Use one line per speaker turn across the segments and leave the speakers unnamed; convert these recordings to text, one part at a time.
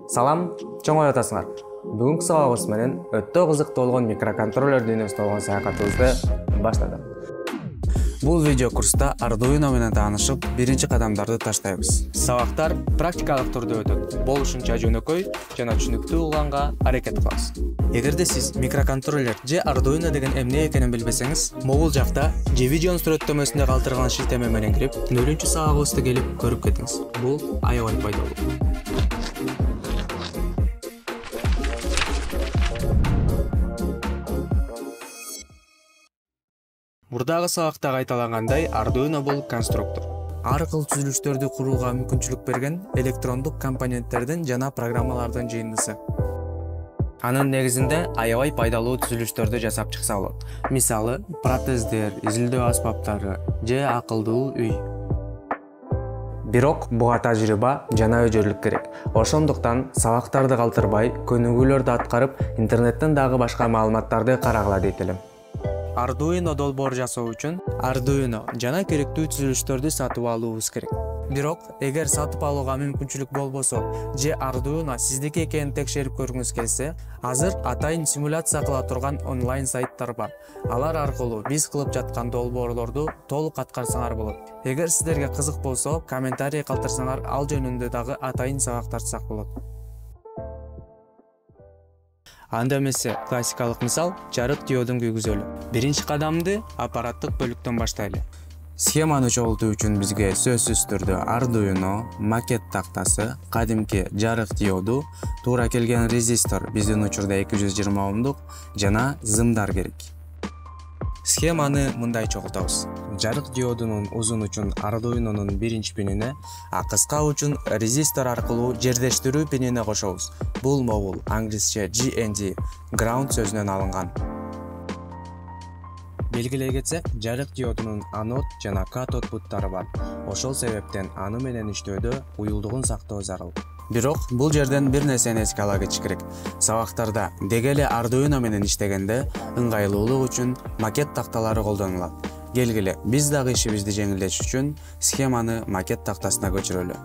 Салам, чоң ой атасыңар. Бүгүнкү сабагыбыз менен өтө кызыктуу болгон микроконтроллер дүйнөсүндө болгон саякатыбызды баштадык. Бул видео курста Arduino менен таанышып, биринчи кадамдарды таштайбыз. Сабактар практикалык түрдө өтөт. Болушунча жөнөкөй жана түшүнүктүү улганга аракет кылабыз. Эгерде сиз микроконтроллер же Arduino деген эмне экенин билбесеңиз, могул жакта же видеонун сүрөттөмөсүндө калтырылган шилтеме менен кирип, 0-сабагыбызды келип көрүп кетиңиз. Бул аябай пайдалуу. Мурдагы сабакта кайталангандай, Arduino бул конструктор. Ар кыл түзүлүштөрдү курууга мүмкүнчүлүк берген электрондук компоненттердин жана программалардын жыйындысы. Анын негизинде аябай пайдалуу түзүлүштөрдү жасап чыкса болот. Мисалы, протездер, изилдөө аспаптары же акылдуу үй. Бирок буга тажрыйба жана өжөрлүк керек. Ошондуктан сабактарды калтырбай, көнүгүүлөрдү аткарып, интернеттен дагы башка маалыматтарды карагыла дейт элем. Arduino долбоор жасоо үчүн Arduino жана керектүү түзүлүштөрдү сатып алуубуз керек. Бирок, эгер сатып алууга мүмкүнчүлүк болбосо же Arduino сиздики экенин текшерип көргүңүз келсе, азыр атайын симуляция кыла турган онлайн сайттар бар. Алар аркылуу биз кылып жаткан долбоорлорду толук аткарсаңар болот. Эгер сиздерге кызык болсо, комментарий калтырсаңар, ал жөнүндө дагы атайын сабак тартсак болот. Анда эмесе, классикалык мисал жарык диодун күйгүзөлү. Биринчи кадамды аппараттык бөлүктөн баштайлы. Схеманы чогултуу үчүн бизге сөзсүз түрдө Arduino, макет тактасы, кадимки жарык диоду, туура келген резистор, биздин учурда 220 ohmдук жана зымдар керек. Схеманы мындай чогултабыз. Жарык диодунун узун учун Arduino'нун биринчи пинине, а кыска учун резистор аркылуу жердештирүү пинине кошобуз. Бул могул англисче GND, ground сөзүнөн алынган. Белгилей кетсек, жарык диодунун анод жана катод буттары бар. Ошол себептен аны менен иштөөдө уюлдугун сактоо зарыл. Бирок, бул жерден бир нерсени эске ала кетиш керек. Сабактарда деги эле Arduino менен иштегенде ыңгайлуулук үчүн макет такталары колдонулат. Келгиле, биз дагы ишибизди жеңилдетиш үчүн схеманы макет тактасына көчүрөлү.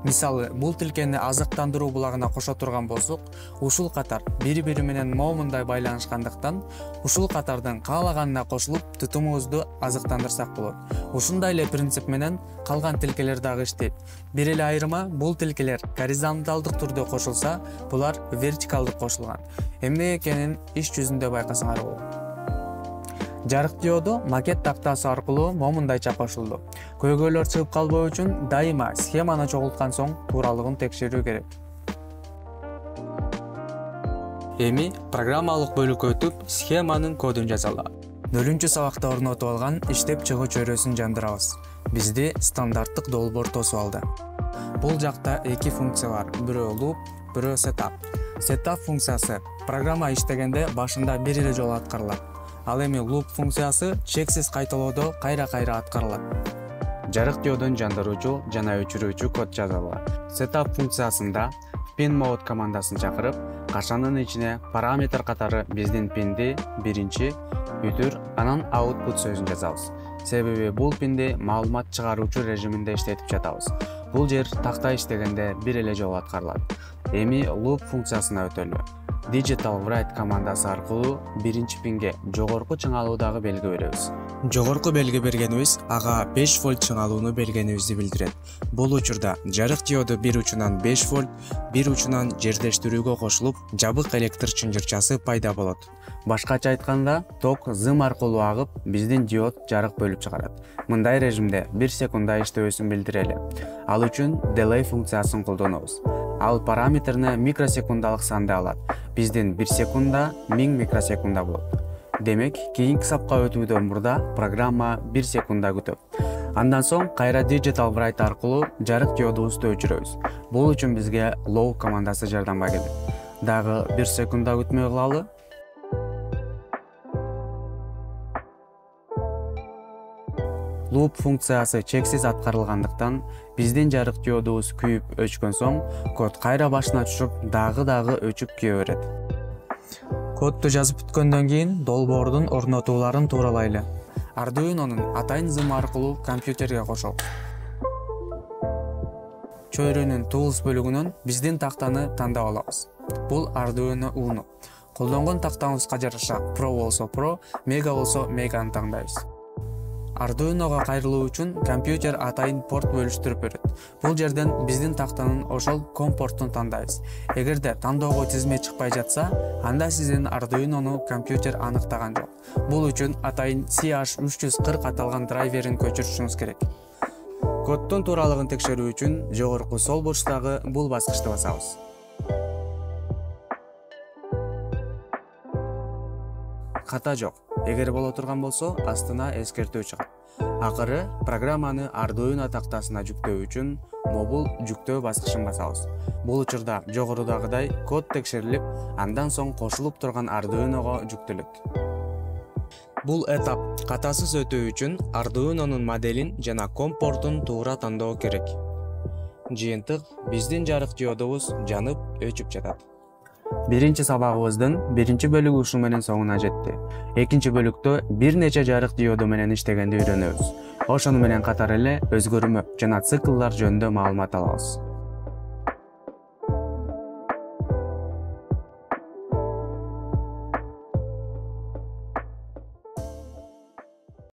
Мисалы, бул тилкени азыктандыруу булагына кошо турган болсок, ушул катар бири-бири менен момундай байланышкандыктан, ушул катардын каалаганына кошулуп тутумубузду азыктандырсак болот. Ушундай эле принцип менен калган тилкелер дагы иштейт. Бир эле айырма, бул тилкелер горизонталдык түрдө кошулса, булар вертикалдык кошулган. Эмне экенин иш жүзүндө байкасаңар болот. Жарык диоду макет тактасы аркылуу момундайча кошулду. Көйгөйлөр чыгып калбоо үчүн дайыма схеманы чогулткан соң тууралыгын текшерүү керек. Эми программалык бөлүккө өтүп, схеманын кодун жазалы. 0-сабакта орнотуп алган иштеп чыгуу чөйрөсүн жандырабыз. Бизди стандарттык долбоор тосуп алды. Бул жакта эки функция бар, бирөө loop, бирөө setup. Setup функциясы программа иштегенде башында бир эле жолу аткарылат. Ал эми loop функциясы чексиз кайталоодо кайра-кайра аткарылат. Жарык диодун жандыруучу жана өчүрүүчү код жазылган. Setup функциясында pin mode командасын чакырып, кашанын ичине параметр катары биздин пинди биринчи, бүтүр, анан output сөзүн жазабыз. Себеби бул пинди маалымат чыгаруучу режиминде иштетип жатабыз. Бул жер такта иштегенде бир эле жолу аткарылат. Эми loop функциясына өтөлү. Digital write командасы аркылуу биринчи пинге жогорку чыңалуудагы белги беребиз. Жогорку белги бергенибиз ага 5 вольт чыңалууну бергенибизди билдирет. Бул учурда жарык диоду бир учунан 5 вольт, бир учунан жердештирүүгө кошулуп, жабык электр чынжырчасы пайда болот. Башкача айтканда, ток зым аркылуу агып, биздин диод жарык бөлүп чыгарат. Мындай режимде 1 секундда иштөөсүн билдирели. Ал үчүн delay функциясын колдонобуз. Ал параметрни микросекундалык санды алат. Биздин 1 секунда 1000 микросекунда болот. Демек, кийинки сапка өтүүдөн мурда программа 1 секунда күтөт. Андан соң кайра digital write аркылуу жарык диодубузду өчүрөбүз. Бул үчүн бизге low командасы жардамга келет. Дагы 1 секунда күтмөй калалы. Loop функциясы чексиз аткарылгандыктан, биздин жарык диодубуз күйүп өчкөн соң, код кайра башына түшүп, дагы өчүп кие берет. Кодду жазып бүткөндөн кийин долбоордун орнотууларын тууралайлы. Arduino'нун атайын зымы аркылуу компьютерге кошобуз. чөйрөнүн tools бөлүгүнөн биздин тактаны тандап алабыз. Бул Arduino Uno. Колдонгон тактабызга жараша Pro болсо Pro, Mega болсо Mega'ны тандайбыз. Arduino'га кайрылуу үчүн компьютер атайын порт бөлүштүрүп берет. Бул жерден биздин тактанын ошол COM портун тандайбыз. Эгерде тандоого тизме чыкпай жатса, анда сиздин Arduino'ну компьютер аныктаган жок. Бул үчүн атайын CH340 аталган драйверин көчүрүшүңүз керек. Коддун тууралыгын текшерүү үчүн жогорку сол бурчтагы бул баскычты басабыз. Ката жок. Эгер боло турган болсо, астына эскертүү чыгат. Акыры программаны Arduino тактасына жүктөө үчүн мобул жүктөө баскычын басабыз. Бул учурда жогорудагыдай код текшерилип, андан соң кошулуп турган Arduino'го жүктөлөт. Бул этап катасыз өтүү үчүн Arduino'нун моделин жана COM портун туура тандоо керек. Жыйынтык биздин жарык диодубуз жанып, өчүп жатат. Биринчи сабагыбыздын биринчи бөлүгү ушул менен соңуна жетти. Экинчи бөлүктө бир нече жарык диоду менен иштегенди үйрөнөбүз. Ошону менен катар эле өзгөрмө жана циклдар жөнүндө маалымат алабыз.